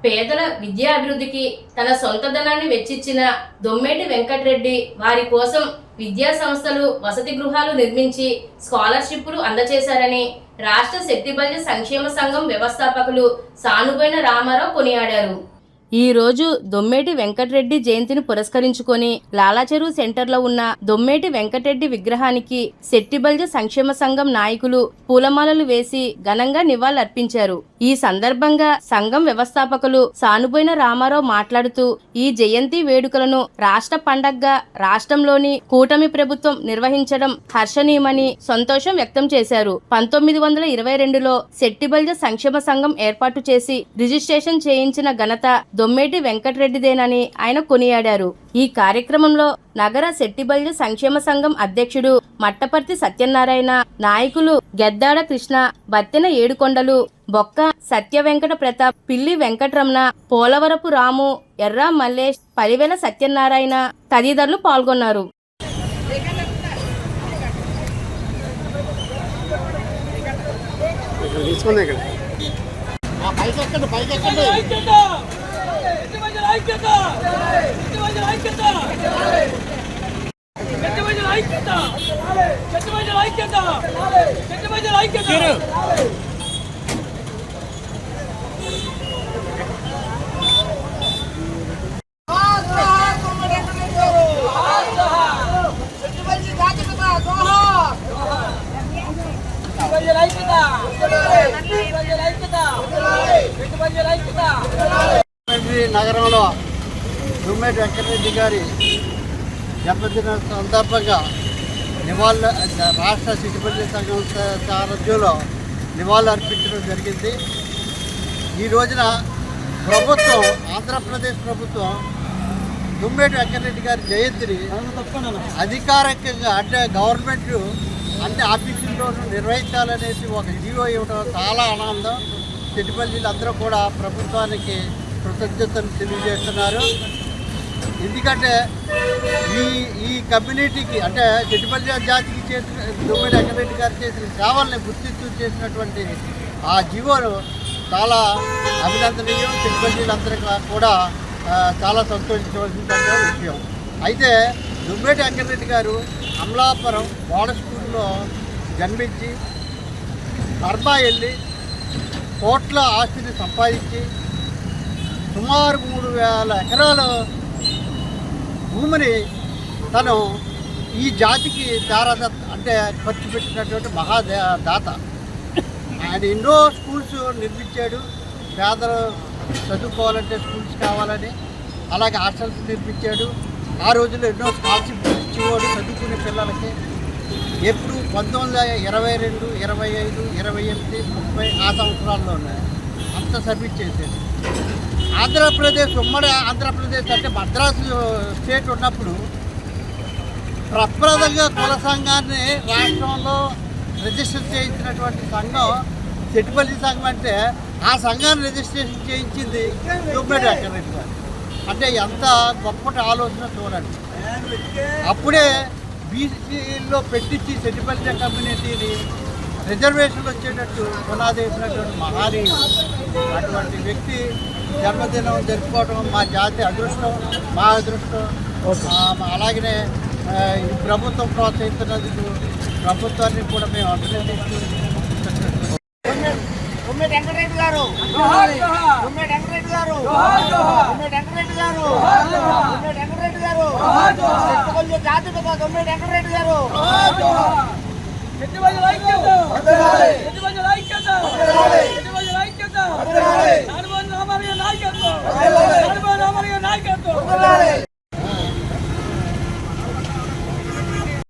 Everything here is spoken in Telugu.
పేదల విద్యాభివృద్ధికి తన సొంత ధనాన్ని వెచ్చించిన దొమ్మేటి వెంకటరెడ్డి వారి కోసం విద్యా సంస్థలు, వసతి గృహాలు నిర్మించి స్కాలర్షిప్లు అందజేశారని రాష్ట్ర శెట్టిబల్య సంక్షేమ సంఘం వ్యవస్థాపకులు సానుబోయిన రామారావు కొనియాడారు. ఈ రోజు దొమ్మేటి వెంకటరెడ్డి జయంతిని పురస్కరించుకొని లాలాచెరువు సెంటర్లో ఉన్న దొమ్మేటి వెంకటరెడ్డి విగ్రహానికి శెట్టిబల్య సంక్షేమ సంఘం నాయకులు పూలమాలలు వేసి ఘనంగా నివాళులర్పించారు. ఈ సందర్భంగా సంఘం వ్యవస్థాపకులు సానుబోయిన రామారావు మాట్లాడుతూ ఈ జయంతి వేడుకలను రాష్ట్ర పండగగా రాష్ట్రంలోని కూటమి ప్రభుత్వం నిర్వహించడం హర్షణీయమని సంతోషం వ్యక్తం చేశారు. 1922లో శెట్టిబల్య సంక్షేమ సంఘం ఏర్పాటు చేసి రిజిస్ట్రేషన్ చేయించిన ఘనత దొమ్మేటి వెంకటరెడ్డిదేనని ఆయన కొనియాడారు. ఈ కార్యక్రమంలో నగర శెట్టిబల్య సంక్షేమ సంఘం అధ్యక్షుడు మట్టపర్తి సత్యనారాయణ, నాయకులు గెద్దాడ కృష్ణ, బత్తెన ఏడుకొండలు, బొక్క సత్య వెంకట ప్రతాప్, పిల్లి వెంకటరమణ, పోలవరపు రాము, ఎర్రా మల్లేష్, పరివెల సత్యనారాయణ తదితరులు పాల్గొన్నారు. నగరంలో దొమ్మేటి వెంకటరెడ్డి గారి జన్మదిన సందర్భంగా రాష్ట్ర శెట్టిబల్య సంఘం సారథ్యంలో నివాళులు అర్పించడం జరిగింది. ఈ రోజున ప్రభుత్వం, ఆంధ్రప్రదేశ్ ప్రభుత్వం దొమ్మేటి వెంకటరెడ్డి గారి జయంతిని అధికారికంగా అంటే గవర్నమెంట్ అన్ని ఆఫీసుల్లోనూ నిర్వహించాలనేసి ఒక జీవో ఇవ్వడం చాలా ఆనందం. శెట్టిబల్యలు అందరూ కూడా ప్రభుత్వానికి కృతజ్ఞతలు తెలియజేస్తున్నారు. ఎందుకంటే ఈ కమ్యూనిటీకి అంటే శెట్టిబల్య జాతికి చేసిన దొమ్మేటి వెంకటరెడ్డి గారు చేసిన సేవల్ని గుర్తిస్తూ చేసినటువంటి ఆ జీవోను చాలా అభినందనీయం. శెట్టిబల్యులందరికీ కూడా చాలా సంతోషించవలసిన విషయం. అయితే దొమ్మేటి వెంకటరెడ్డి గారు అమలాపురం మోడల్ స్కూల్లో జన్మించి బర్మా వెళ్ళి కోట్ల ఆస్తిని సంపాదించి సుమారు 3000 ఎకరాల భూమిని తను ఈ జాతికి అంటే ఖర్చు పెట్టినటువంటి మహాదాత. ఆయన ఎన్నో స్కూల్స్ నిర్మించాడు. పేదలు చదువుకోవాలంటే స్కూల్స్ కావాలని, అలాగే హాస్టల్స్ నిర్మించాడు. ఆ రోజుల్లో ఎన్నో స్కాలర్షిప్ ఇచ్చేవాడు చదువుకునే పిల్లలకి. ఎప్పుడు 1922, 25, 28, 30 ఆ సంవత్సరాల్లో అంత సబ్మిట్ చేసేది. ఆంధ్రప్రదేశ్, ఉమ్మడి ఆంధ్రప్రదేశ్ అంటే మద్రాసు స్టేట్ ఉన్నప్పుడు ప్రప్రదంగా కుల సంఘాన్ని రాష్ట్రంలో రిజిస్టర్ చేయించినటువంటి సంఘం శెట్టిబల్య సంఘం. అంటే ఆ సంఘాన్ని రిజిస్ట్రేషన్ చేయించింది దొమ్మేటి వెంకటరెడ్డి గారు. అంటే ఎంత గొప్పటి ఆలోచన చూడండి. అప్పుడే బీసీలో పెట్టించి శెట్టిబల్య కమ్యూనిటీని రిజర్వేషన్లు వచ్చేటట్టు పునాదేసినటువంటి మహానీయుడు. అటువంటి వ్యక్తి జన్మదినం జరుపుకోవడం మా జాతి అదృష్టం, మా అదృష్టం. అలాగనే ఈ ప్రభుత్వం ప్రోత్సహిస్తున్నందుకు ప్రభుత్వాన్ని కూడా మేము అభినందిస్తూ దొమ్మేటి వెంకటరెడ్డి గారు, దొమ్మేటి వెంకటరెడ్డి గారు, దొమ్మేటి వెంకటరెడ్డి గారు, దొమ్మేటి వెంకటరెడ్డి గారు, శెట్టిబల్య జాతి దొమ్మేటి వెంకటరెడ్డి గారు.